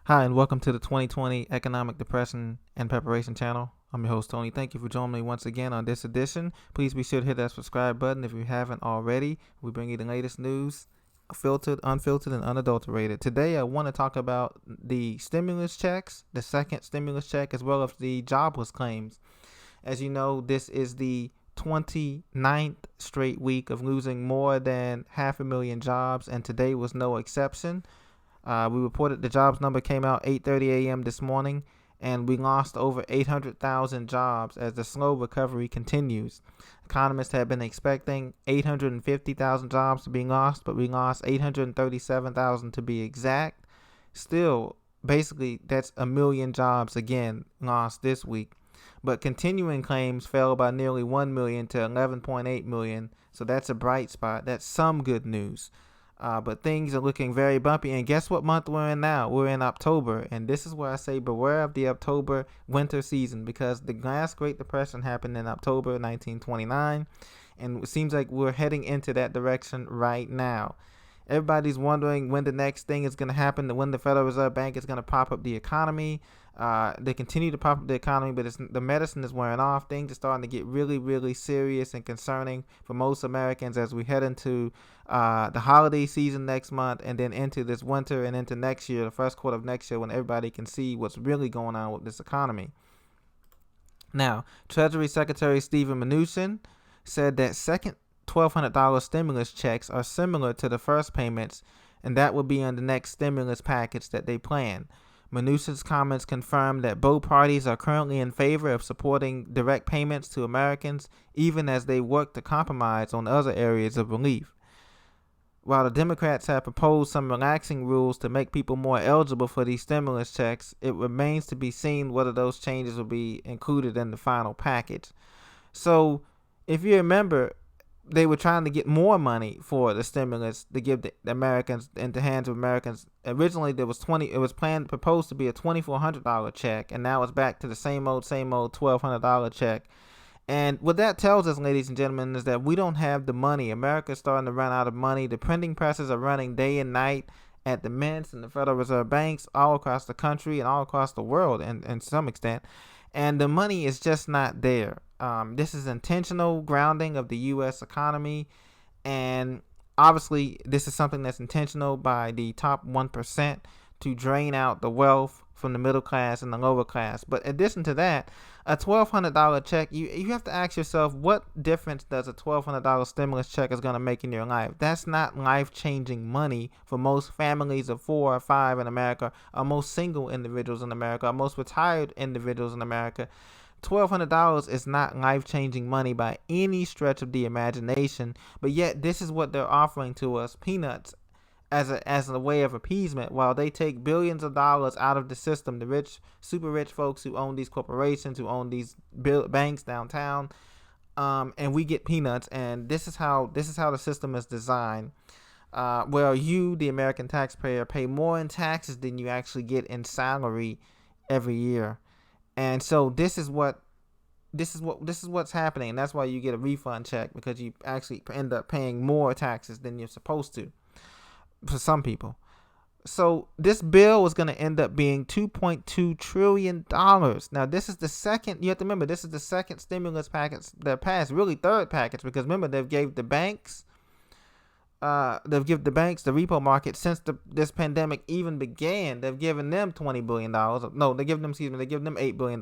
Hi, and welcome to the 2020 Economic Depression and Preparation channel. I'm your host, Tony. Thank you for joining me once again on this edition. Please be sure to hit that subscribe button if you haven't already. We bring you the latest news, filtered, unfiltered, and unadulterated. Today, I want to talk about the stimulus checks, the second stimulus check, as well as the jobless claims. As you know, this is the 29th straight week of losing more than 500,000 jobs, and today was no exception. We reported the jobs number came out 8:30 a.m. this morning, and we lost over 800,000 jobs as the slow recovery continues. Economists have been expecting 850,000 jobs to be lost, but we lost 837,000 to be exact. Still, basically, that's a million jobs again lost this week. But continuing claims fell by nearly 1 million to 11.8 million, so that's a bright spot. That's some good news. But things are looking very bumpy. And guess what month we're in now? We're in October. And this is where I say beware of the October winter season, because the last Great Depression happened in October 1929. And it seems like we're heading into that direction right now. Everybody's wondering when the next thing is going to happen, when the Federal Reserve Bank is going to prop up the economy. They continue to prop up the economy, but the medicine is wearing off. Things are starting to get really, really serious and concerning for most Americans as we head into the holiday season next month, and then into this winter and into next year, the first quarter of next year, when everybody can see what's really going on with this economy. Now, Treasury Secretary Steven Mnuchin said that second $1,200 stimulus checks are similar to the first payments, and that will be on the next stimulus package that they plan. Mnuchin's comments confirmed that both parties are currently in favor of supporting direct payments to Americans, even as they work to compromise on other areas of relief. While the Democrats have proposed some relaxing rules to make people more eligible for these stimulus checks, it remains to be seen whether those changes will be included in the final package. So, if you remember, they were trying to get more money for the stimulus to give the Americans into hands of Americans. Originally, it was proposed to be a $2,400 check, and now it's back to the same old $1,200 check. And what that tells us, ladies and gentlemen, is that we don't have the money. America's starting to run out of money. The printing presses are running day and night at the mints and the Federal Reserve banks all across the country and all across the world, and to some extent. And the money is just not there. This is intentional grounding of the U.S. economy, and obviously this is something that's intentional by the top 1% to drain out the wealth from the middle class and the lower class. But in addition to that, a $1,200 check, you have to ask yourself, what difference does a $1,200 stimulus check is going to make in your life? That's not life-changing money for most families of 4 or 5 in America, or most single individuals in America, or most retired individuals in America. $1,200 is not life-changing money by any stretch of the imagination, but yet this is what they're offering to us, peanuts, as a way of appeasement, while they take billions of dollars out of the system. The rich, super rich folks who own these corporations, who own these banks downtown, and we get peanuts. And this is how the system is designed. Where you, the American taxpayer, pay more in taxes than you actually get in salary every year. And so this is what's happening, and that's why you get a refund check, because you actually end up paying more taxes than you're supposed to, for some people. So this bill was going to end up being $2.2 trillion. Now, this is the second. You have to remember, this is the second stimulus package that passed, really third package, because remember, they've given the banks the repo market since this pandemic even began. They've given them $20 billion. No, they give them $8 billion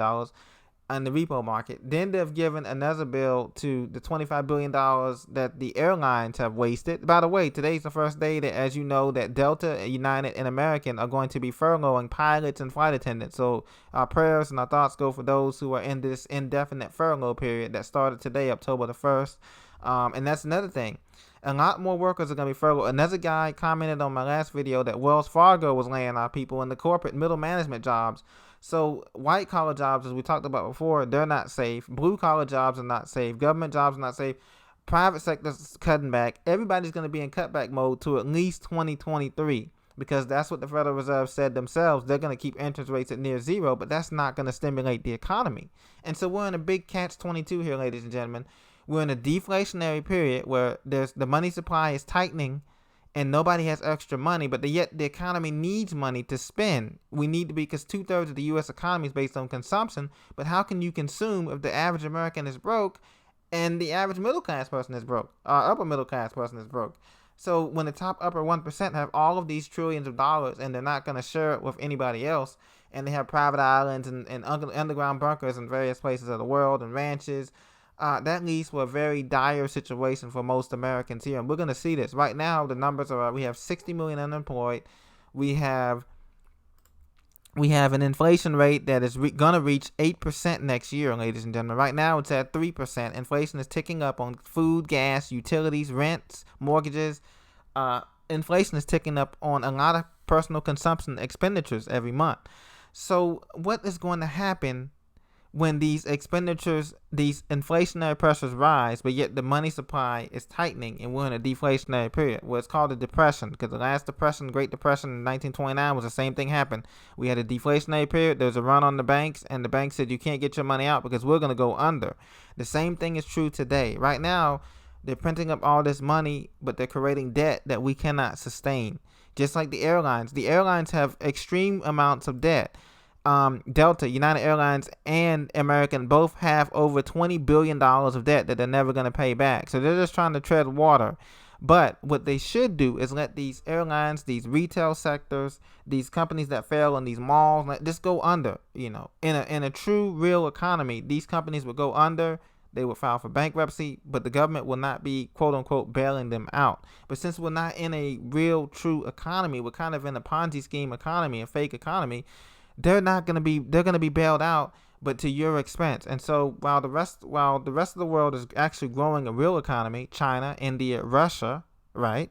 on the repo market. Then they've given another bill to the $25 billion that the airlines have wasted. By the way, today's the first day that, as you know, that Delta, United, and American are going to be furloughing pilots and flight attendants. So our prayers and our thoughts go for those who are in this indefinite furlough period that started today, October the 1st. And that's another thing. A lot more workers are going to be furloughed. Another guy commented on my last video that Wells Fargo was laying off people in the corporate middle management jobs. So white collar jobs, as we talked about before, they're not safe. Blue collar jobs are not safe. Government jobs are not safe. Private sector's cutting back. Everybody's going to be in cutback mode to at least 2023, because that's what the Federal Reserve said themselves. They're going to keep interest rates at near zero, but that's not going to stimulate the economy. And so we're in a big catch-22 here, ladies and gentlemen. We're in a deflationary period where the money supply is tightening, and nobody has extra money, but yet the economy needs money to spend. We need to be, because 2/3 of the U.S. economy is based on consumption. But how can you consume if the average American is broke and the average middle class person is broke, or upper middle class person is broke? So when the top upper 1% have all of these trillions of dollars and they're not going to share it with anybody else, and they have private islands and underground bunkers in various places of the world and ranches, that leads to a very dire situation for most Americans here. And we're going to see this. Right now, the numbers are, we have 60 million unemployed. We have an inflation rate that is going to reach 8% next year, ladies and gentlemen. Right now, it's at 3%. Inflation is ticking up on food, gas, utilities, rents, mortgages. Inflation is ticking up on a lot of personal consumption expenditures every month. So what is going to happen when these expenditures, these inflationary pressures rise, but yet the money supply is tightening and we're in a deflationary period? Well, it's called a depression, because the last depression, Great Depression in 1929, was the same thing happened. We had a deflationary period. There was a run on the banks, and the bank said, you can't get your money out because we're going to go under. The same thing is true today. Right now, they're printing up all this money, but they're creating debt that we cannot sustain. Just like the airlines. The airlines have extreme amounts of debt. Delta, United Airlines, and American both have over $20 billion of debt that they're never going to pay back. So they're just trying to tread water. But what they should do is let these airlines, these retail sectors, these companies that fail in these malls, just go under. In a true, real economy, these companies would go under. They would file for bankruptcy, but the government will not be, quote unquote, bailing them out. But since we're not in a real, true economy, we're kind of in a Ponzi scheme economy, a fake economy. They're going to be bailed out, but to your expense. And so while the rest of the world is actually growing a real economy, China, India, Russia, right?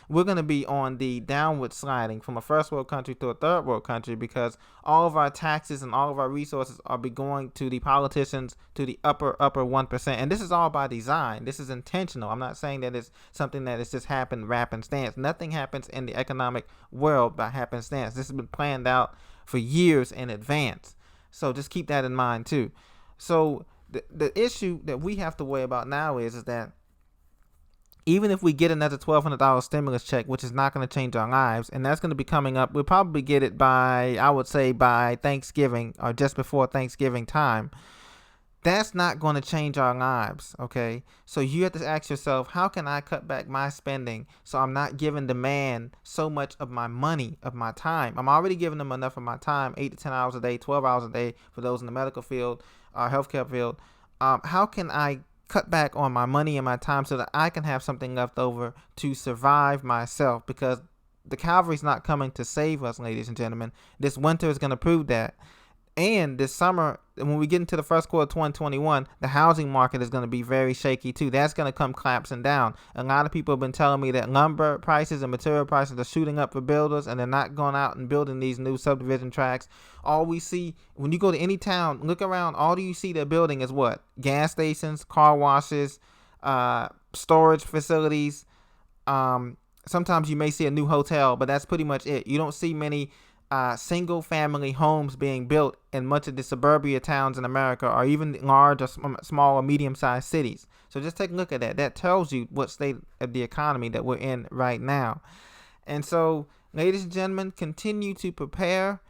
We're going to be on the downward sliding from a first world country to a third world country, because all of our taxes and all of our resources are be going to the politicians, to the upper 1%. And this is all by design. This is intentional. I'm not saying that it's something that has just happened happenstance. Nothing happens in the economic world by happenstance. This has been planned out for years in advance. So just keep that in mind too. So the issue that we have to worry about now is that even if we get another $1,200 stimulus check, which is not going to change our lives, and that's going to be coming up, we'll probably get it by, I would say, by Thanksgiving or just before Thanksgiving time. That's not going to change our lives, okay? So you have to ask yourself, how can I cut back my spending so I'm not giving the man so much of my money, of my time? I'm already giving them enough of my time, 8 to 10 hours a day, 12 hours a day for those in the medical field, healthcare field. How can I cut back on my money and my time so that I can have something left over to survive myself? Because the cavalry's not coming to save us, ladies and gentlemen. This winter is going to prove that. And this summer, when we get into the first quarter of 2021, the housing market is going to be very shaky too. That's going to come collapsing down. A lot of people have been telling me that lumber prices and material prices are shooting up for builders, and they're not going out and building these new subdivision tracts. All we see, when you go to any town, look around, all you see they're building is what? Gas stations, car washes, storage facilities. Sometimes you may see a new hotel, but that's pretty much it. You don't see many single family homes being built in much of the suburbia towns in America, or even large or small or medium sized cities. So just take a look at that. That tells you what state of the economy that we're in right now. And so, ladies and gentlemen, continue to prepare.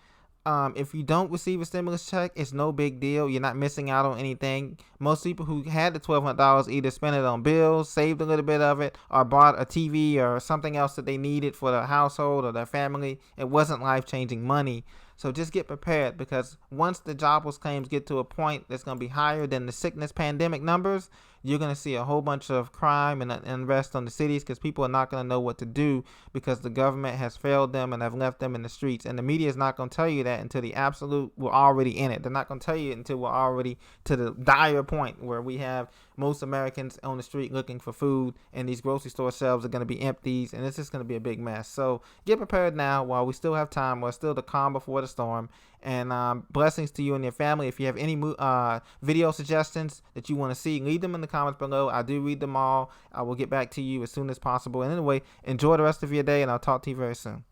If you don't receive a stimulus check, it's no big deal. You're not missing out on anything. Most people who had the $1,200 either spent it on bills, saved a little bit of it, or bought a TV or something else that they needed for their household or their family. It wasn't life-changing money. So just get prepared, because once the jobless claims get to a point that's going to be higher than the sickness pandemic numbers, you're going to see a whole bunch of crime and unrest on the cities, because people are not going to know what to do, because the government has failed them and have left them in the streets. And the media is not going to tell you that until we're already in it. They're not going to tell you until we're already to the dire point where we have most Americans on the street looking for food, and these grocery store shelves are going to be empty, and it's just going to be a big mess. So get prepared now while we still have time, while still the calm before the storm. And blessings to you and your family. If you have any video suggestions that you want to see, leave them in the comments below. I do read them all. I will get back to you as soon as possible. And anyway, enjoy the rest of your day, and I'll talk to you very soon.